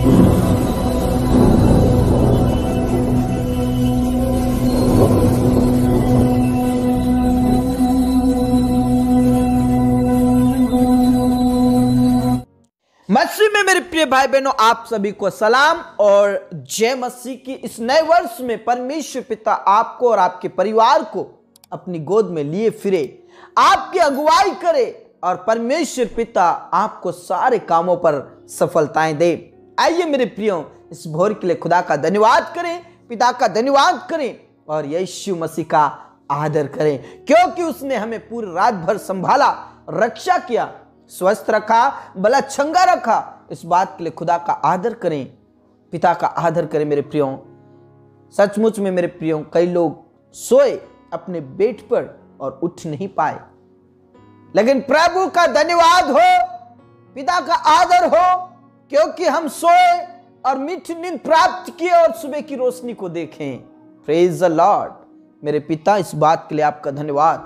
मसीह में मेरे प्रिय भाई बहनों, आप सभी को सलाम और जय मसीह की। इस नए वर्ष में परमेश्वर पिता आपको और आपके परिवार को अपनी गोद में लिए फिरे, आपकी अगुवाई करे और परमेश्वर पिता आपको सारे कामों पर सफलताएं दे। आइए मेरे प्रियो, इस भोर के लिए खुदा का धन्यवाद करें, पिता का धन्यवाद करें और यीशु मसीह का आदर करें, क्योंकि उसने हमें पूरी रात भर संभाला, रक्षा किया, स्वस्थ रखा, भला चंगा रखा। इस बात के लिए खुदा का आदर करें, पिता का आदर करें मेरे प्रियो। सचमुच में मेरे प्रियो, कई लोग सोए अपने बेड पर और उठ नहीं पाए, लेकिन प्रभु का धन्यवाद हो, पिता का आदर हो, क्योंकि हम सोए और मीठी नींद प्राप्त किए और सुबह की रोशनी को देखें। प्रेज द लॉर्ड मेरे पिता, इस बात के लिए आपका धन्यवाद,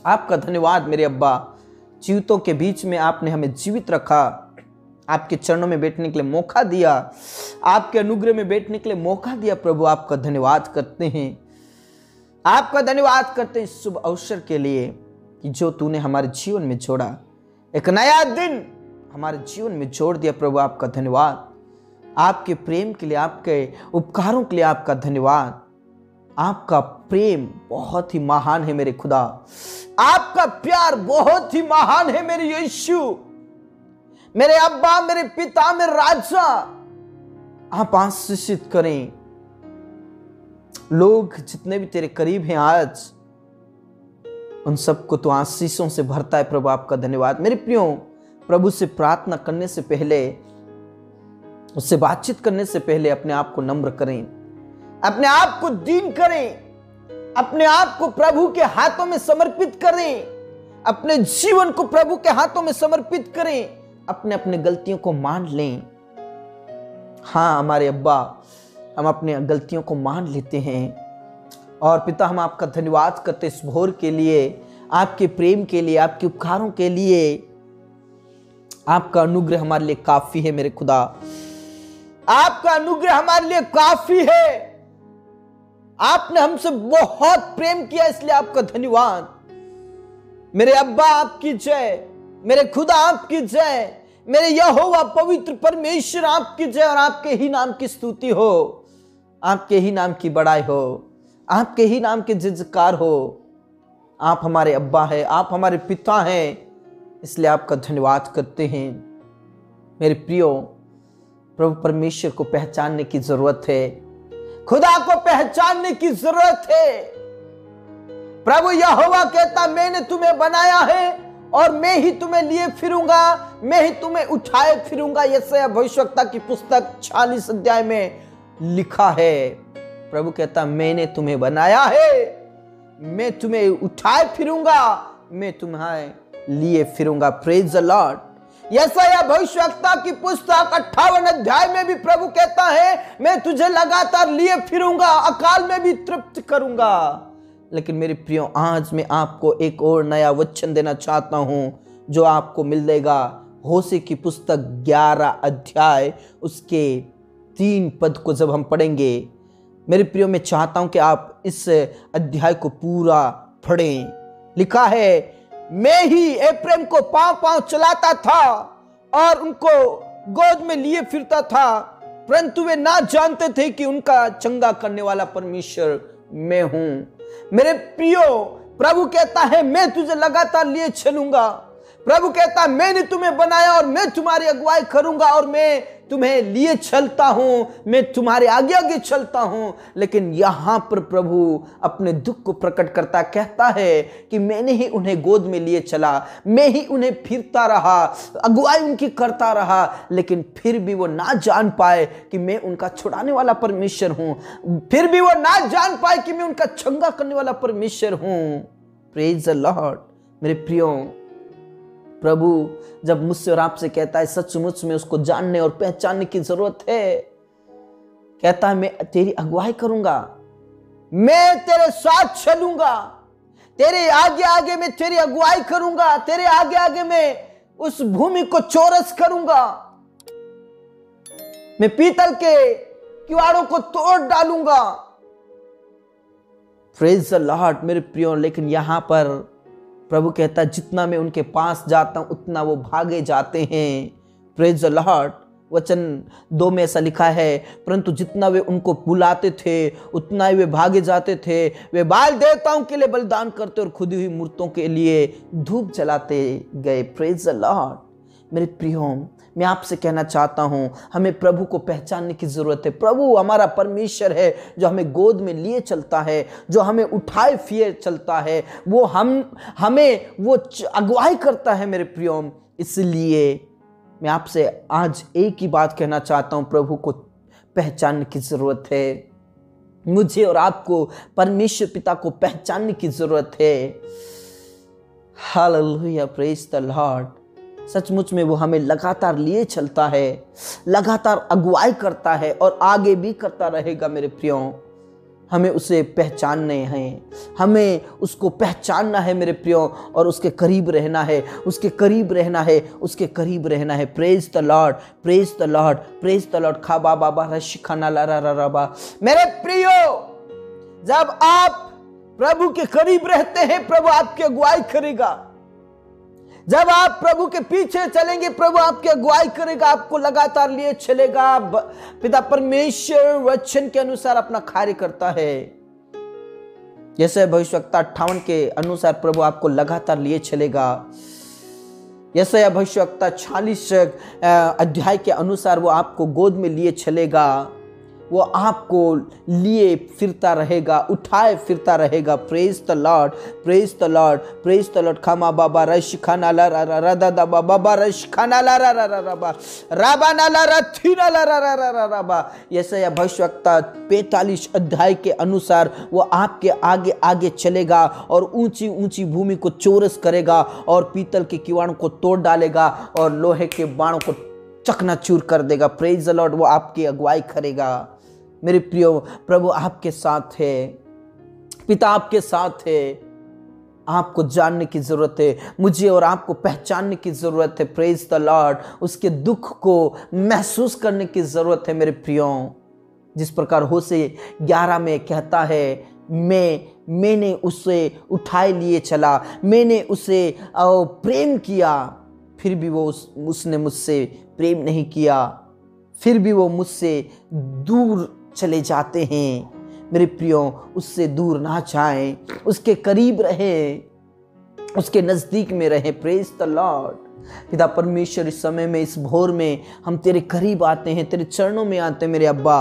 आपका धन्यवाद मेरे अब्बा। जीवितों के बीच में आपने हमें जीवित रखा, आपके चरणों में बैठने के लिए मौका दिया, आपके अनुग्रह में बैठने के लिए मौका दिया। प्रभु आपका धन्यवाद करते हैं, आपका धन्यवाद करते हैं इस शुभ अवसर के लिए कि जो तूने हमारे जीवन में जोड़ा, एक नया दिन हमारे जीवन में जोड़ दिया। प्रभु आपका धन्यवाद, आपके प्रेम के लिए, आपके उपकारों के लिए आपका धन्यवाद। आपका प्रेम बहुत ही महान है मेरे खुदा, आपका प्यार बहुत ही महान है मेरे यीशु, मेरे अब्बा, मेरे पिता, मेरे राजा। आप आशीषित करें लोग जितने भी तेरे करीब हैं आज, उन सबको तो आशीषों से भरता है। प्रभु आपका धन्यवाद मेरे प्रियो। प्रभु से प्रार्थना करने से पहले, उससे बातचीत करने से पहले अपने आप को नम्र करें, अपने आप को दीन करें, अपने आप को प्रभु के हाथों में समर्पित करें, अपने जीवन को प्रभु के हाथों में समर्पित करें, अपने अपने गलतियों को मान लें। हाँ हमारे अब्बा, हम अपने गलतियों को मान लेते हैं और पिता हम आपका धन्यवाद करते इस भोर के लिए, आपके प्रेम के लिए, आपके उपकारों के लिए। आपका अनुग्रह हमारे लिए काफी है मेरे खुदा, आपका अनुग्रह हमारे लिए काफी है। आपने हमसे बहुत प्रेम किया, इसलिए आपका धन्यवाद मेरे अब्बा। आपकी जय, मेरे खुदा आपकी जय, मेरे यहोवा पवित्र परमेश्वर आपकी जय और आपके ही नाम की स्तुति हो, आपके ही नाम की बड़ाई हो, आपके ही नाम के जयकार हो। आप हमारे अब्बा हैं, आप हमारे पिता हैं, इसलिए आपका धन्यवाद करते हैं मेरे प्रियो। प्रभु परमेश्वर को पहचानने की जरूरत है, खुदा को पहचानने की जरूरत है। प्रभु यहोवा कहता, मैंने तुम्हें बनाया है और मैं ही तुम्हें लिए फिरूंगा, मैं ही तुम्हें उठाए फिरूंगा। यशायाह भविष्यवक्ता की पुस्तक 40 अध्याय में लिखा है। प्रभु कहता, मैंने तुम्हें बनाया है, मैं तुम्हें उठाए फिरूंगा, मैं तुम्हें लिए फिरूंगा। Praise the Lord. यशायाह भविष्यवक्ता की पुस्तक 58 अध्याय में भी प्रभु कहता है, मैं तुझे लगातार लिए फिरूंगा, अकाल में भी तृप्त करूंगा। लेकिन मेरे प्रियो, आज मैं आपको एक और नया वचन देना चाहता हूं जो आपको मिलेगा। होशे की पुस्तक 11 अध्याय उसके 3 पद को जब हम पढ़ेंगे मेरे प्रियो, मैं चाहता हूं कि आप इस अध्याय को पूरा पढ़ें। लिखा है, मैं ही एप्रैम को पांव पांव चलाता था और उनको गोद में लिए फिरता था, परंतु वे ना जानते थे कि उनका चंगा करने वाला परमेश्वर मैं हूं। मेरे प्रियो, प्रभु कहता है, मैं तुझे लगातार लिए चलूंगा। प्रभु कहता है, मैंने तुम्हें बनाया और मैं तुम्हारी अगुवाई करूंगा और मैं तुम्हें लिए चलता हूं, मैं तुम्हारे आगे आगे चलता हूं। लेकिन यहां पर प्रभु अपने दुख को प्रकट करता, कहता है कि मैंने ही उन्हें गोद में लिए चला, मैं ही उन्हें फिरता रहा, अगुवाई उनकी करता रहा, लेकिन फिर भी वो ना जान पाए कि मैं उनका छुड़ाने वाला परमेश्वर हूं, फिर भी वो ना जान पाए कि मैं उनका चंगा करने वाला परमेश्वर हूं। Praise the Lord. मेरे प्रियो, प्रभु जब मुझसे और आपसे कहता है, सचमुच में उसको जानने और पहचानने की जरूरत है। कहता है, मैं तेरी अगुवाई करूंगा, मैं तेरे साथ चलूंगा, तेरे आगे आगे मैं तेरी अगुवाई करूंगा, तेरे आगे आगे मैं उस भूमि को चौरस करूंगा। मैं पीतल के किवाड़ों को तोड़ डालूंगा। प्रेज द लॉर्ड मेरे प्रियो। लेकिन यहां पर प्रभु कहता है जितना मैं उनके पास जाता हूं उतना वो भागे जाते हैं। Praise the Lord. वचन 2 में ऐसा लिखा है, परंतु जितना वे उनको बुलाते थे उतना ही वे भागे जाते थे। वे बाल देवताओं के लिए बलिदान करते और खुदी हुई मूर्तों के लिए धूप जलाते गए। प्रेज द लॉर्ड मेरे प्रियो। मैं आपसे कहना चाहता हूं हमें प्रभु को पहचानने की जरूरत है। प्रभु हमारा परमेश्वर है जो हमें गोद में लिए चलता है, जो हमें उठाए फिर चलता है, वो हमें वो अगुवाई करता है मेरे प्रियो। इसलिए मैं आपसे आज एक ही बात कहना चाहता हूं, प्रभु को पहचानने की जरूरत है। मुझे और आपको परमेश्वर पिता को पहचानने की जरूरत है। Hallelujah praise the Lord. सचमुच में वो हमें लगातार लिए चलता है, लगातार अगुवाई करता है और आगे भी करता रहेगा मेरे प्रियो। हमें उसे पहचानने हैं, हमें उसको पहचानना है मेरे प्रियो, और उसके करीब रहना है, उसके करीब रहना है, उसके करीब रहना है। Praise the Lord, praise the Lord, praise the Lord. खा बाबा बा रश खाना ला रा रा बा। मेरे प्रियो, जब आप प्रभु के करीब रहते हैं प्रभु आपकी अगुवाई करेगा। जब आप प्रभु के पीछे चलेंगे प्रभु आपकी अगुवाई करेगा, आपको लगातार लिए चलेगा। पिता परमेश्वर वचन के अनुसार अपना कार्य करता है। जैसे भविष्यवक्ता 58 के अनुसार प्रभु आपको लगातार लिए चलेगा। जैसे भविष्यवक्ता 46 अध्याय के अनुसार वो आपको गोद में लिए चलेगा, वो आपको लिए फिरता रहेगा, उठाए फिरता रहेगा। Praise the Lord, praise the Lord, praise the Lord. खामा बाबा रश खाना ला रा रा रा दा दा बाबा रश खाना ला रा रा रा रा बा राबा ना ला रा थी ना ला रा रा रा रा रा बा। यशायाह भविष्यवक्ता 45 अध्याय के अनुसार वो आपके आगे आगे चलेगा और ऊंची ऊंची भूमि को चौरस करेगा और पीतल के किवाड़ों को तोड़ डालेगा और लोहे के बाणों को चकनाचूर कर देगा। Praise the Lord. वो आपकी अगुवाई करेगा मेरे प्रियो। प्रभु आपके साथ है, पिता आपके साथ है। आपको जानने की जरूरत है, मुझे और आपको पहचानने की जरूरत है। Praise the Lord. उसके दुख को महसूस करने की जरूरत है मेरे प्रियो। जिस प्रकार होशे 11 में कहता है, मैंने उसे उठाए लिए चला, मैंने उसे प्रेम किया, फिर भी वो उसने मुझसे प्रेम नहीं किया, फिर भी वो मुझसे दूर चले जाते हैं। मेरे प्रियो, उससे दूर ना जाएं, उसके करीब रहें, उसके नजदीक में रहें। Praise the Lord. पिता परमेश्वर, इस समय में, इस भोर में हम तेरे करीब आते हैं, तेरे चरणों में आते हैं मेरे अब्बा।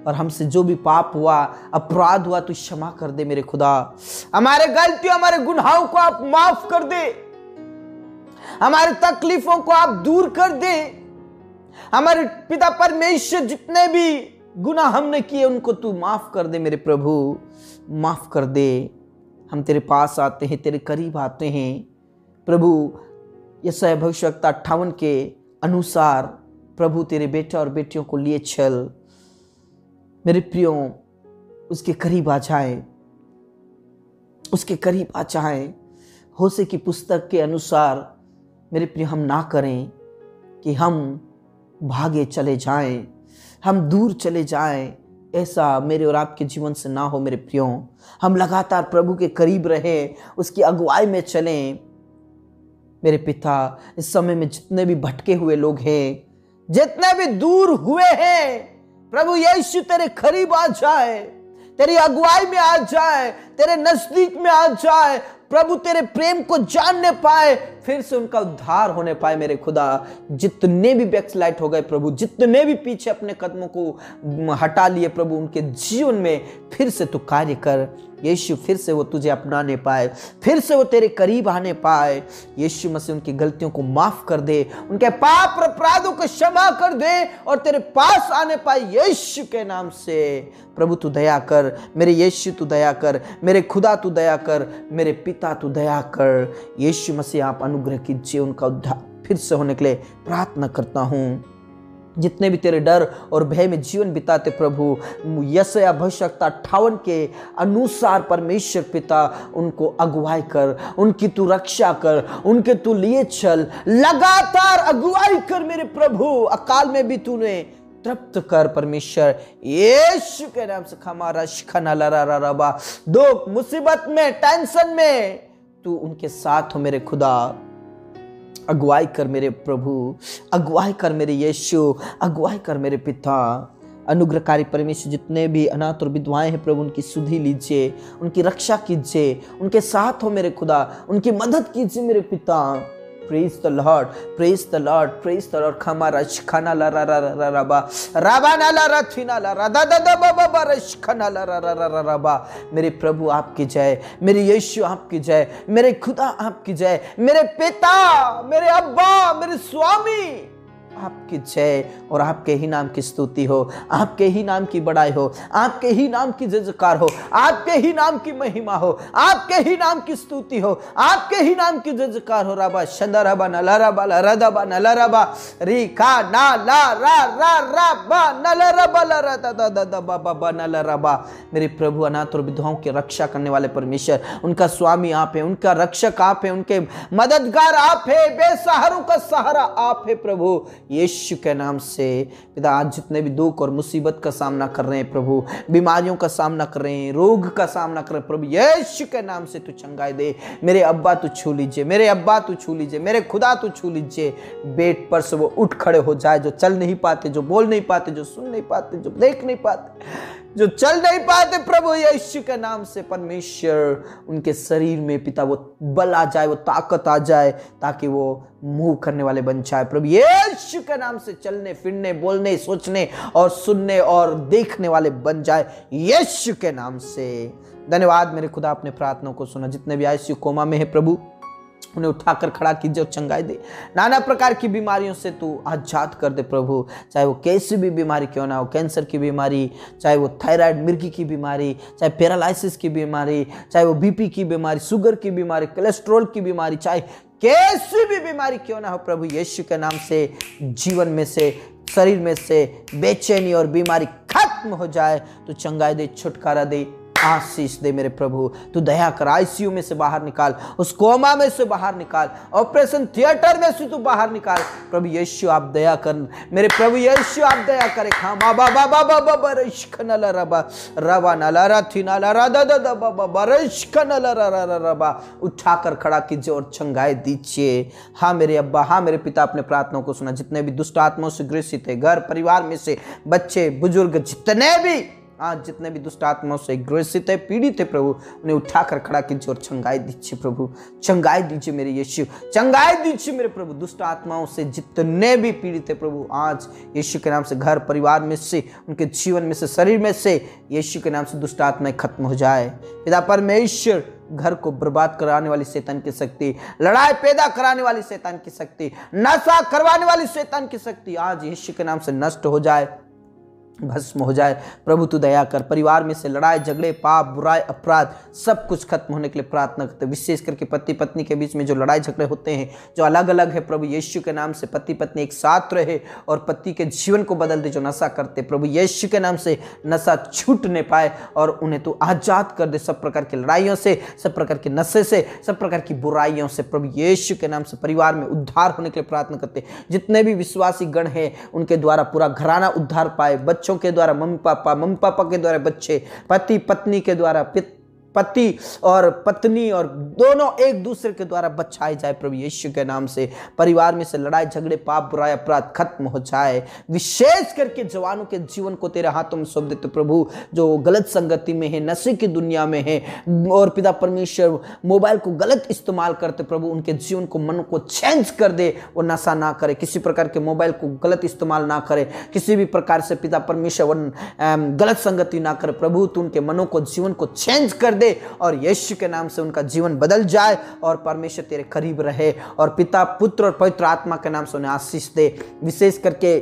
और हमसे जो भी पाप हुआ, अपराध हुआ, तू क्षमा कर दे मेरे खुदा। हमारे गलतियों, हमारे गुनाहों को आप माफ कर दे, हमारी तकलीफों को आप दूर कर दे। हमारे पिता परमेश्वर, जितने भी गुनाह हमने किए उनको तू माफ कर दे मेरे प्रभु, माफ कर दे। हम तेरे पास आते हैं, तेरे करीब आते हैं प्रभु। यशायाह भविष्यवक्ता 58 के अनुसार प्रभु तेरे बेटा और बेटियों को लिए चल। मेरे प्रियो, उसके करीब आ जाए, उसके करीब आ जाए। होशे की पुस्तक के अनुसार मेरे प्रिय हम ना करें कि हम भागे चले जाएं, हम दूर चले जाएं। ऐसा मेरे और आपके जीवन से ना हो मेरे प्रियो। हम लगातार प्रभु के करीब रहें, उसकी अगुवाई में चलें। मेरे पिता, इस समय में जितने भी भटके हुए लोग हैं, जितने भी दूर हुए हैं, प्रभु यीशु तेरे करीब आ जाए, तेरी अगुवाई में आ जाए, तेरे नजदीक में आ जाए। प्रभु तेरे प्रेम को जानने पाए, फिर से उनका उद्धार होने पाए मेरे खुदा। जितने भी बैकस्लाइड हो गए प्रभु, जितने भी पीछे अपने कदमों को हटा लिए प्रभु, उनके जीवन में फिर से तू कार्य कर यीशु। फिर से वो तुझे अपनाने पाए, फिर से वो तेरे करीब आने पाए। यीशु मसीह उनकी गलतियों को माफ कर दे, उनके पाप और अपराधों को क्षमा कर दे और तेरे पास आने पाए यीशु के नाम से। प्रभु तू दया कर मेरे यीशु, तू दया कर मेरे खुदा, तू दया कर मेरे पिता, तू दया कर यीशु मसीह। आप अनुग्रह कीजिए, उनका उद्धार फिर से होने के लिए प्रार्थना करता हूँ। जितने भी तेरे डर और भय में जीवन बिताते प्रभु, यशायाह भविष्यवक्ता 58 के अनुसार परमेश्वर पिता उनको अगुवाई कर, उनकी तू रक्षा कर, उनके तू लिए चल, लगातार अगुवाई कर मेरे प्रभु। अकाल में भी तूने तृप्त कर परमेश्वर, यीशु के नाम से। खमारा शिखना लरा, दुख मुसीबत में, टेंशन में तू उनके साथ हो मेरे खुदा। अगुवाई कर मेरे प्रभु, अगुवाई कर मेरे यीशु, अगुवाई कर मेरे पिता। अनुग्रहकारी परमेश्वर, जितने भी अनाथ और विधवाएं हैं प्रभु, उनकी सुधि लीजिए, उनकी रक्षा कीजिए, उनके साथ हो मेरे खुदा, उनकी मदद कीजिए मेरे पिता। Praise the Lord, praise the Lord, praise the Lord. खमारा शिखना लरा रबा, राबा नाला रथिना लरा दादा बाबा रशिखना लरा रबा। मेरे प्रभु आपकी जय, मेरे यीशु आपकी जय, मेरे खुदा आपकी जय, मेरे पिता, मेरे अब्बा, मेरे स्वामी आपकी जय। और आपके ही नाम की स्तुति हो, आपके ही नाम की बड़ाई हो, आपके ही नाम की जयकार हो, आपके ही नाम की महिमा हो, आपके ही नाम की स्तुति हो, आपके ही नाम की जयकार हो। रबा शंदरबा नलरबा लरदबा नलरबा री का ना ला रा रा रा बा नलरबा लरदबा नलरबा। मेरे प्रभु, अनाथ और विधवाओं की रक्षा करने वाले परमेश्वर, उनका स्वामी आप है, उनका रक्षक आप है, उनके मददगार आप है, बेसहारों का सहारा आप है प्रभु यीशु के नाम से। पिता, आज जितने भी दुख और मुसीबत का सामना कर रहे हैं प्रभु, बीमारियों का सामना कर रहे हैं, रोग का सामना कर रहे हैं प्रभु, यीशु के नाम से तू चंगाई दे। मेरे अब्बा तू छू लीजिए, मेरे अब्बा तू छू लीजिए, मेरे खुदा तू छू लीजिए। बेड पर से वो उठ खड़े हो जाए, जो चल नहीं पाते, जो बोल नहीं पाते, जो सुन नहीं पाते, जो देख नहीं पाते, जो चल नहीं पाते प्रभु यीशु के नाम से। परमेश्वर, उनके शरीर में पिता वो बल आ जाए, वो ताकत आ जाए, ताकि वो मूव करने वाले बन जाए प्रभु यीशु के नाम से। चलने फिरने, बोलने, सोचने और सुनने और देखने वाले बन जाए यीशु के नाम से। धन्यवाद मेरे खुदा, अपने प्रार्थना को सुना। जितने भी आईसीयू कोमा में है प्रभु, उन्हें उठाकर खड़ा कीजिए और चंगाई दे। नाना प्रकार की बीमारियों से तू आजाद कर दे प्रभु, चाहे वो कैसी भी बीमारी क्यों ना हो, कैंसर की बीमारी, चाहे वो थायराइड मिर्गी की बीमारी, चाहे पैरालिसिस की बीमारी, चाहे वो बीपी की बीमारी, शुगर की बीमारी, कोलेस्ट्रॉल की बीमारी, चाहे कैसी भी बीमारी क्यों ना हो प्रभु यीशु के नाम से, जीवन में से, शरीर में से बेचैनी और बीमारी खत्म हो जाए। तू चंगाई दे, छुटकारा दे, आशीष दे मेरे प्रभु। तू दया कर, आईसीयू में से बाहर निकाल, उस कोमा में से बाहर निकाल, ऑपरेशन थिएटर में से तू बाहर निकाल प्रभु यीशु। आप दया कर मेरे प्रभु यीशु, आप दया करे। खामा बाबा बाबा बाबा रिश्कनल रबा रवा नला रथी नला रदा दा बाबा रिश्कनल रबा। उठाकर खड़ा कीजिए और चंगाई दीजिए। हाँ मेरे अब्बा, हाँ मेरे पिता, अपने प्रार्थनाओं को सुना। जितने भी दुष्ट आत्माओं से ग्रसित है, घर परिवार में से बच्चे बुजुर्ग, जितने भी आज जितने भी दुष्ट आत्माओं से ग्रसित है, पीड़ित है प्रभु, उन्हें उठाकर खड़ा कीजिए और चंगाई दीजिए प्रभु। चंगाई दीजिए मेरे यीशु, चंगाई दीजिए मेरे प्रभु। दुष्ट आत्माओं से जितने भी पीड़ित है प्रभु, आज यीशु के नाम से घर परिवार में से, उनके जीवन में से, शरीर में से, यीशु के नाम से दुष्ट आत्माएं खत्म हो जाए। पिता परमेश्वर, घर को बर्बाद कराने वाली शैतान की शक्ति, लड़ाई पैदा कराने वाली शैतान की शक्ति, नशा करवाने वाली शैतान की शक्ति आज यीशु के नाम से नष्ट हो जाए, भस्म हो जाए प्रभु। तू दया कर। परिवार में से लड़ाई झगड़े, पाप, बुराई, अपराध सब कुछ खत्म होने के लिए प्रार्थना करते। विशेष करके पति पत्नी के बीच में जो लड़ाई झगड़े होते हैं, जो अलग अलग है प्रभु यीशु के नाम से, पति पत्नी एक साथ रहे और पति के जीवन को बदल दे। जो नशा करते प्रभु यीशु के नाम से नशा छूट नहीं पाए और उन्हें तू आजाद कर दे सब प्रकार की लड़ाइयों से, सब प्रकार के नशे से, सब प्रकार की बुराइयों से प्रभु यीशु के नाम से। परिवार में उद्धार होने के लिए प्रार्थना करते। जितने भी विश्वासी गण हैं, उनके द्वारा पूरा घराना उद्धार पाए, बच्चों के द्वारा मम्मी पापा के द्वारा बच्चे, पति पत्नी के द्वारा पति और पत्नी और दोनों एक दूसरे के द्वारा बचाए जाए प्रभु यीशु के नाम से। परिवार में से लड़ाई झगड़े, पाप, बुराई, अपराध खत्म हो जाए। विशेष करके जवानों के जीवन को तेरे हाथों में सौंप देते प्रभु, जो गलत संगति में है, नशे की दुनिया में है और पिता परमेश्वर मोबाइल को गलत इस्तेमाल करते प्रभु, उनके जीवन को, मन को चेंज कर दे। वो नशा ना करे, किसी प्रकार के मोबाइल को गलत इस्तेमाल ना करे, किसी भी प्रकार से पिता परमेश्वर गलत संगति ना करे प्रभु। तू उनके मनों को, जीवन को चेंज कर दे और यीशु के नाम से उनका जीवन बदल जाए और परमेश्वर तेरे करीब रहे और पिता, पुत्र और पवित्र आत्मा के नाम से उन्हें आशीष दे। विशेष करके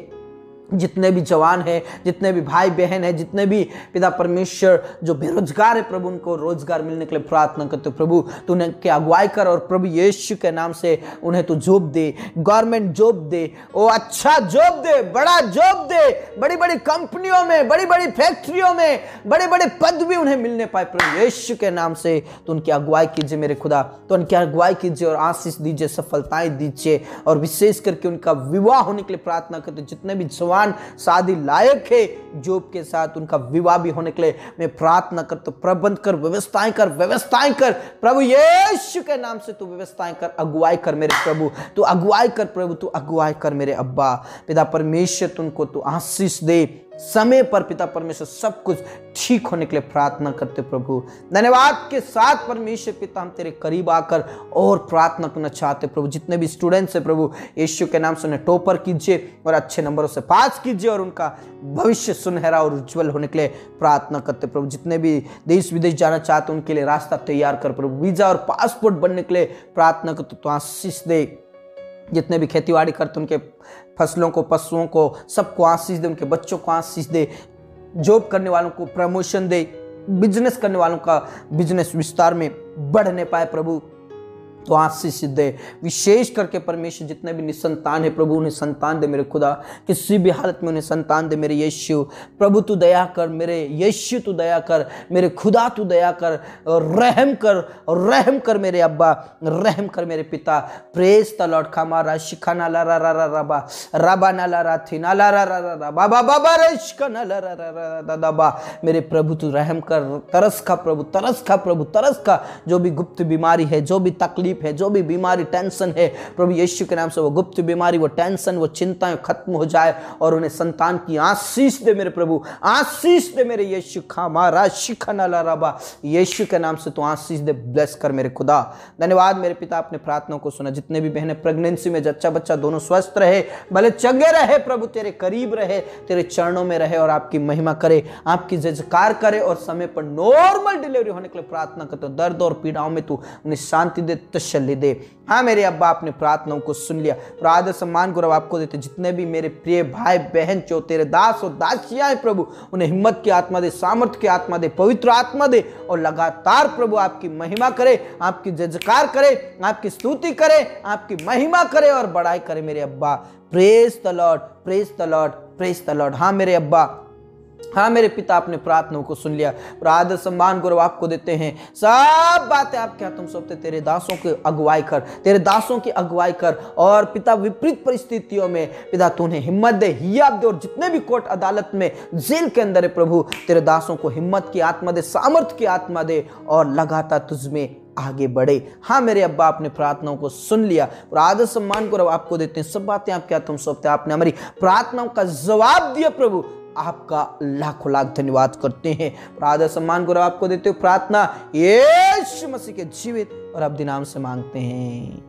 जितने भी जवान हैं, जितने भी भाई बहन हैं, जितने भी पिता परमेश्वर जो बेरोजगार है प्रभु, उनको रोजगार मिलने के लिए प्रार्थना करते प्रभु। तू उनकी अगुवाई कर और प्रभु यीशु के नाम से उन्हें तू जॉब दे, गवर्नमेंट जॉब दे, वो अच्छा जॉब दे, बड़ा जॉब दे, बड़ी बड़ी कंपनियों में, बड़ी बड़ी फैक्ट्रियों में बड़े बड़े पद भी उन्हें मिलने पाए प्रभु यीशु के नाम से। तो उनकी अगुवाई कीजिए मेरे खुदा, तो उनकी अगुवाई कीजिए और आशीष दीजिए, सफलताएं दीजिए और विशेष करके उनका विवाह होने के लिए प्रार्थना करते। जितने भी जवान जवान शादी लायक है, जोब के साथ उनका विवाह भी होने के लिए मैं प्रार्थना कर, तो प्रबंध कर, व्यवस्थाएं कर, व्यवस्थाएं कर प्रभु यीशु के नाम से। तू व्यवस्थाएं कर, अगुवाई कर मेरे प्रभु, तू अगुवाई कर प्रभु, तू अगुवाई कर मेरे अब्बा पिता परमेश्वर। तुमको तू आशीष दे समय पर पिता परमेश्वर, सब कुछ ठीक होने के लिए प्रार्थना करते प्रभु। धन्यवाद के साथ परमेश्वर पिता हम तेरे करीब आकर और प्रार्थना करना चाहते प्रभु। जितने भी स्टूडेंट्स हैं प्रभु यीशु के नाम से उन्हें टॉपर कीजिए और अच्छे नंबरों से पास कीजिए और उनका भविष्य सुनहरा और उज्जवल होने के लिए प्रार्थना करते प्रभु। जितने भी देश विदेश जाना चाहते उनके लिए रास्ता तैयार कर प्रभु। वीजा और पासपोर्ट बनने के लिए प्रार्थना करते, तो आशीष दे। जितने भी खेतीबाड़ी करते उनके फसलों को, पशुओं को, सबको आशीष दे, उनके बच्चों को आशीष दे। जॉब करने वालों को प्रमोशन दे, बिजनेस करने वालों का बिजनेस विस्तार में बढ़ने पाए प्रभु, तो आशीष दे। विशेष करके परमेश्वर जितने भी निसंतान है प्रभु उन्हें संतान दे मेरे खुदा, किसी भी हालत में उन्हें संतान दे मेरे यीशु प्रभु। तू दया कर मेरे यीशु, तू दया कर मेरे खुदा, तू दया कर और रहम कर, और रहम कर मेरे अब्बा, रहम कर मेरे पिता। Praise the Lord. खामारा शिखाना ला रा रा रा रबा रबा ना ला रा थी ना ला रा रा रा बाबा बाबा रेशका ना ला रा रा रा दादा। मेरे प्रभु तू रहम कर, तरस खा प्रभु, तरस खा प्रभु, तरस खा। जो भी गुप्त बीमारी है, जो भी तकलीफ है, जो भी बीमारी टेंशन है प्रभु यीशु के नाम से, वो गुप्त बीमारी, वो टेंशन, वो चिंताएं खत्म हो जाए और उन्हें संतान की आशीष दे मेरे प्रभु, आशीष दे मेरे यीशु। खामारा शिखाना ला रबा, यीशु के नाम से तू आशीष दे, ब्लेस कर मेरे खुदा। धन्यवाद मेरे पिता, अपने प्रार्थनाओं को सुना। जितने भी बहनें प्रेगनेंसी में, जच्चा बच्चा दोनों स्वस्थ रहे, भले चंगे रहे प्रभु, तेरे करीब रहे, तेरे चरणों में रहे और आपकी महिमा करे, आपकी जयकार करे और समय पर नॉर्मल डिलीवरी होने के लिए प्रार्थना करते हो। दर्द और पीड़ाओं में तू उन्हें शांति दे, तसल्ली दे। हाँ मेरे अब्बा, अपने प्रार्थनाओं को सुन लिया, आदर सम्मान गौरव आपको देते। जितने भी मेरे प्रिय भाई बहन जो तेरे दास और दासियां हैं प्रभु, उन्हें हिम्मत की आत्मा दे, सामर्थ्य की आत्मा दे, पवित्र आत्मा दे और लगातार प्रभु आपकी महिमा करे, आपकी जयकार करे, आपकी स्तुति करे, आपकी महिमा करे और बड़ाई करे मेरे अब्बा। Praise the Lord, praise the Lord, praise the Lord. हाँ मेरे अब्बा, हाँ मेरे पिता, अपने प्रार्थनाओं को सुन लिया, आदर सम्मान गौरव आपको देते हैं। सब बातें आपके हाथों में सौंपते। तेरे दासों की अगुवाई कर, तेरे दासों की अगुवाई कर और पिता विपरीत परिस्थितियों में पिता तू उन्हें हिम्मत दे, हियाब दे और जितने भी कोर्ट अदालत में, जेल के अंदर है प्रभु, तेरे दासों को हिम्मत की आत्मा दे, सामर्थ्य की आत्मा दे और लगातार तुझमें आगे बढ़े। हाँ मेरे अब्बा, अपने प्रार्थनाओं को सुन लिया और आदर सम्मान गौरव आपको देते हैं। सब बातें आपके हाथों में सौंपते। आपने हमारी प्रार्थनाओं का जवाब दिया प्रभु, आपका लाखों लाख धन्यवाद करते हैं। आदर सम्मान गौरव आपको देते हुए प्रार्थना यीशु मसीह के जीवित और अब्दी नाम से मांगते हैं,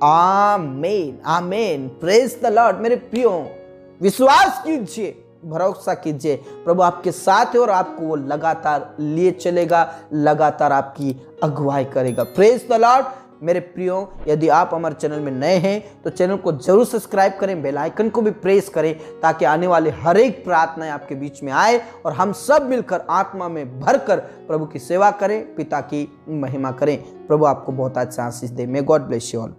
आमीन, आमीन। Praise the Lord. मेरे प्रियो, विश्वास कीजिए, भरोसा कीजिए, प्रभु आपके साथ है और आपको वो लगातार लिए चलेगा, लगातार आपकी अगुवाई करेगा। Praise the Lord. मेरे प्रियो, यदि आप हमारे चैनल में नए हैं तो चैनल को जरूर सब्सक्राइब करें, बेल आइकन को भी प्रेस करें ताकि आने वाले हर एक प्रार्थनाएं आपके बीच में आए और हम सब मिलकर आत्मा में भरकर प्रभु की सेवा करें, पिता की महिमा करें। प्रभु आपको बहुत अच्छा आशीष दे। May God bless you all.